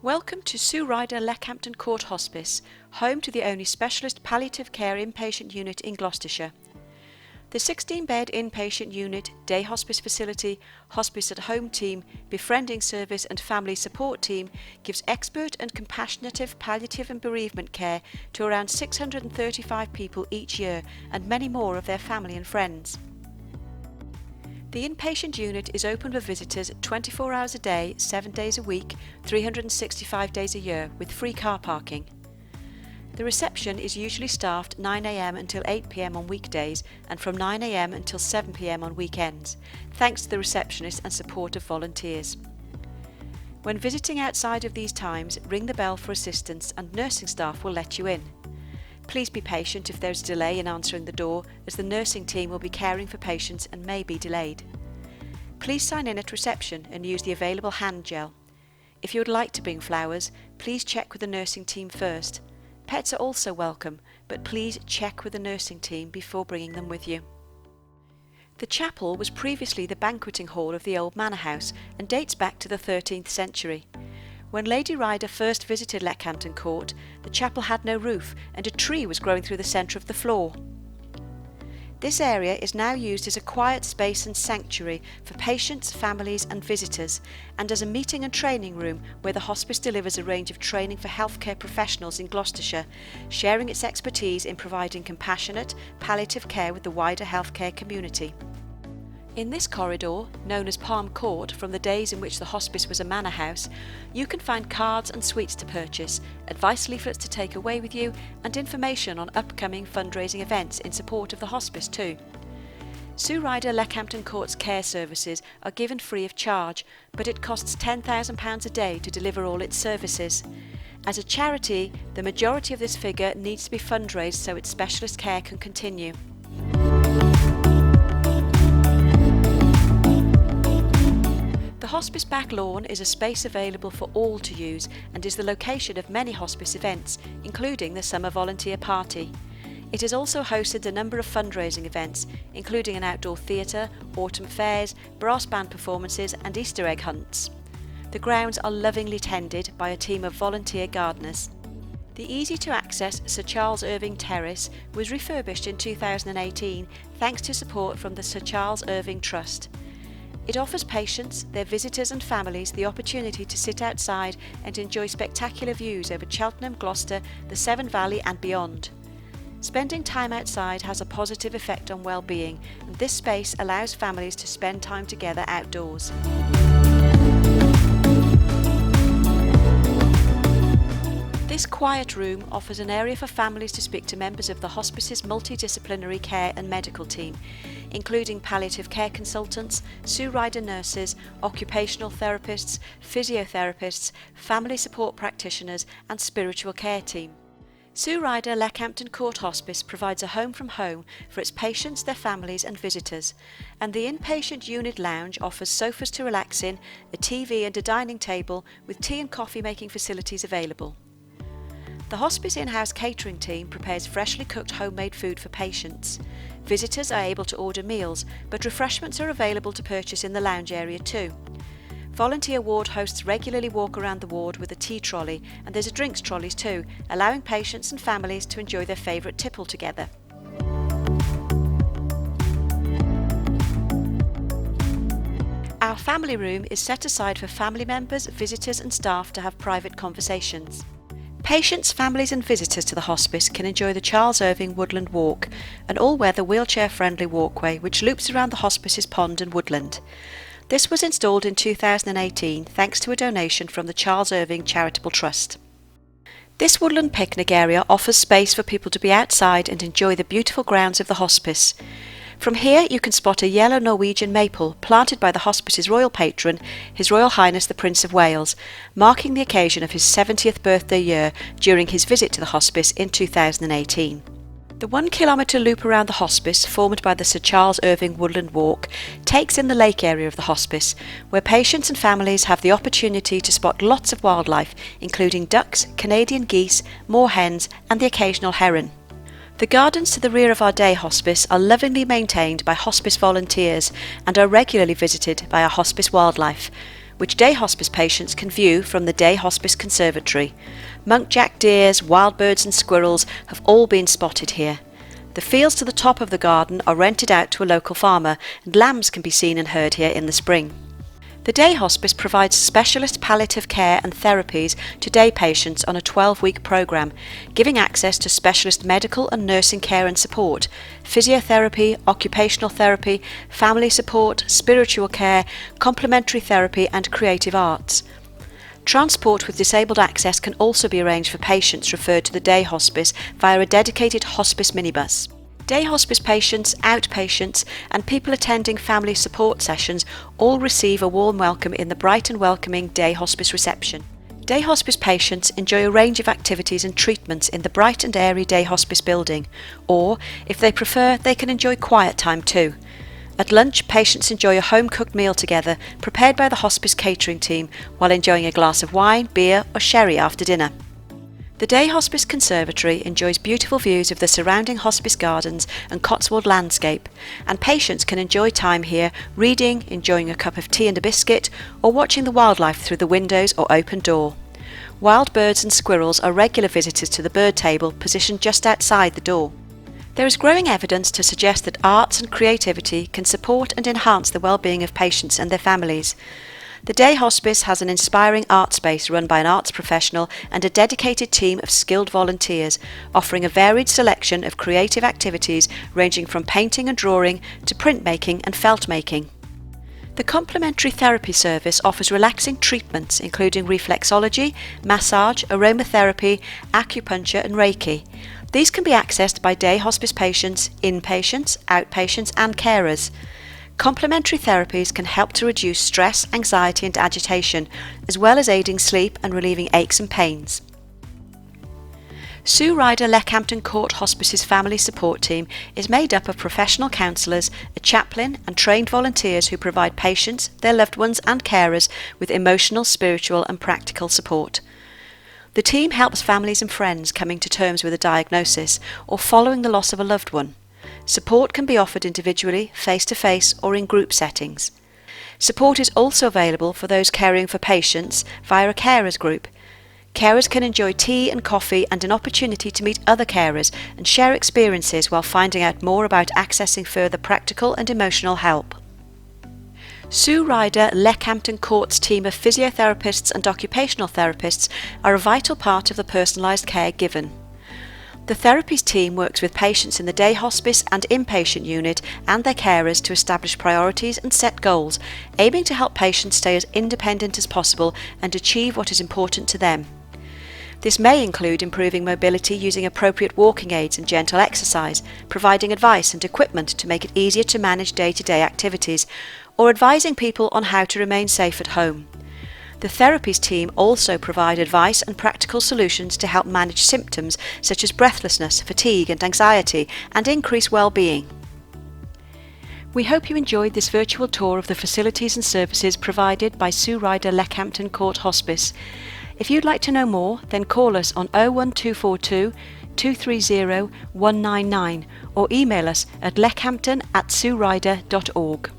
Welcome to Ryder Leckhampton Court Hospice, home to the only specialist palliative care inpatient unit in Gloucestershire. The 16-bed inpatient unit, day hospice facility, hospice at home team, befriending service and family support team gives expert and compassionate palliative and bereavement care to around 635 people each year and many more of their family and friends. The inpatient unit is open for visitors 24 hours a day, 7 days a week, 365 days a year, with free car parking. The reception is usually staffed 9 a.m. until 8 p.m. on weekdays and from 9 a.m. until 7 p.m. on weekends, thanks to the receptionist and support of volunteers. When visiting outside of these times, ring the bell for assistance and nursing staff will let you in. Please be patient if there is a delay in answering the door, as the nursing team will be caring for patients and may be delayed. Please sign in at reception and use the available hand gel. If you would like to bring flowers, please check with the nursing team first. Pets are also welcome, but please check with the nursing team before bringing them with you. The chapel was previously the banqueting hall of the old manor house and dates back to the 13th century. When Lady Ryder first visited Leckhampton Court, the chapel had no roof and a tree was growing through the centre of the floor. This area is now used as a quiet space and sanctuary for patients, families and visitors, and as a meeting and training room where the hospice delivers a range of training for healthcare professionals in Gloucestershire, sharing its expertise in providing compassionate, palliative care with the wider healthcare community. In this corridor, known as Palm Court from the days in which the hospice was a manor house, you can find cards and sweets to purchase, advice leaflets to take away with you, and information on upcoming fundraising events in support of the hospice too. Ryder Leckhampton Court's care services are given free of charge, but it costs £10,000 a day to deliver all its services. As a charity, the majority of this figure needs to be fundraised so its specialist care can continue. The hospice back lawn is a space available for all to use and is the location of many hospice events, including the Summer Volunteer Party. It has also hosted a number of fundraising events, including an outdoor theatre, autumn fairs, brass band performances and Easter egg hunts. The grounds are lovingly tended by a team of volunteer gardeners. The easy-to-access Sir Charles Irving Terrace was refurbished in 2018 thanks to support from the Sir Charles Irving Trust. It offers patients, their visitors and families the opportunity to sit outside and enjoy spectacular views over Cheltenham, Gloucester, the Severn Valley and beyond. Spending time outside has a positive effect on well-being, and this space allows families to spend time together outdoors. This quiet room offers an area for families to speak to members of the hospice's multidisciplinary care and medical team, including palliative care consultants, Ryder nurses, occupational therapists, physiotherapists, family support practitioners and spiritual care team. Ryder Leckhampton Court Hospice provides a home from home for its patients, their families and visitors, and the inpatient unit lounge offers sofas to relax in, a TV and a dining table with tea and coffee making facilities available. The hospice in-house catering team prepares freshly cooked homemade food for patients. Visitors are able to order meals, but refreshments are available to purchase in the lounge area too. Volunteer ward hosts regularly walk around the ward with a tea trolley, and there's a drinks trolleys too, allowing patients and families to enjoy their favourite tipple together. Our family room is set aside for family members, visitors and staff to have private conversations. Patients, families and visitors to the hospice can enjoy the Charles Irving Woodland Walk, an all-weather wheelchair-friendly walkway which loops around the hospice's pond and woodland. This was installed in 2018 thanks to a donation from the Charles Irving Charitable Trust. This woodland picnic area offers space for people to be outside and enjoy the beautiful grounds of the hospice. From here you can spot a yellow Norwegian maple planted by the hospice's royal patron, His Royal Highness the Prince of Wales, marking the occasion of his 70th birthday year during his visit to the hospice in 2018. The 1 kilometre loop around the hospice, formed by the Sir Charles Irving Woodland Walk, takes in the lake area of the hospice, where patients and families have the opportunity to spot lots of wildlife, including ducks, Canadian geese, moorhens and the occasional heron. The gardens to the rear of our day hospice are lovingly maintained by hospice volunteers and are regularly visited by our hospice wildlife, which day hospice patients can view from the Day Hospice Conservatory. Muntjac deers, wild birds and squirrels have all been spotted here. The fields to the top of the garden are rented out to a local farmer, and lambs can be seen and heard here in the spring. The day hospice provides specialist palliative care and therapies to day patients on a 12-week programme, giving access to specialist medical and nursing care and support, physiotherapy, occupational therapy, family support, spiritual care, complementary therapy and creative arts. Transport with disabled access can also be arranged for patients referred to the day hospice via a dedicated hospice minibus. Day hospice patients, outpatients and people attending family support sessions all receive a warm welcome in the bright and welcoming day hospice reception. Day hospice patients enjoy a range of activities and treatments in the bright and airy day hospice building, or, if they prefer, they can enjoy quiet time too. At lunch, patients enjoy a home-cooked meal together, prepared by the hospice catering team, while enjoying a glass of wine, beer or sherry after dinner. The Day Hospice Conservatory enjoys beautiful views of the surrounding hospice gardens and Cotswold landscape, and patients can enjoy time here reading, enjoying a cup of tea and a biscuit, or watching the wildlife through the windows or open door. Wild birds and squirrels are regular visitors to the bird table positioned just outside the door. There is growing evidence to suggest that arts and creativity can support and enhance the well-being of patients and their families. The Day Hospice has an inspiring art space run by an arts professional and a dedicated team of skilled volunteers, offering a varied selection of creative activities ranging from painting and drawing to printmaking and felt making. The complementary therapy service offers relaxing treatments including reflexology, massage, aromatherapy, acupuncture and Reiki. These can be accessed by day hospice patients, inpatients, outpatients and carers. Complementary therapies can help to reduce stress, anxiety and agitation, as well as aiding sleep and relieving aches and pains. Ryder Leckhampton Court Hospice's family support team is made up of professional counsellors, a chaplain and trained volunteers who provide patients, their loved ones and carers with emotional, spiritual and practical support. The team helps families and friends coming to terms with a diagnosis or following the loss of a loved one. Support can be offered individually, face-to-face or in group settings. Support is also available for those caring for patients via a carers group. Carers can enjoy tea and coffee and an opportunity to meet other carers and share experiences while finding out more about accessing further practical and emotional help. Ryder Leckhampton Court's team of physiotherapists and occupational therapists are a vital part of the personalised care given. The therapies team works with patients in the day hospice and inpatient unit and their carers to establish priorities and set goals, aiming to help patients stay as independent as possible and achieve what is important to them. This may include improving mobility using appropriate walking aids and gentle exercise, providing advice and equipment to make it easier to manage day-to-day activities, or advising people on how to remain safe at home. The therapies team also provide advice and practical solutions to help manage symptoms such as breathlessness, fatigue and anxiety and increase well-being. We hope you enjoyed this virtual tour of the facilities and services provided by Ryder Leckhampton Court Hospice. If you'd like to know more, then call us on 01242 230 199 or email us at leckhampton@suryder.org.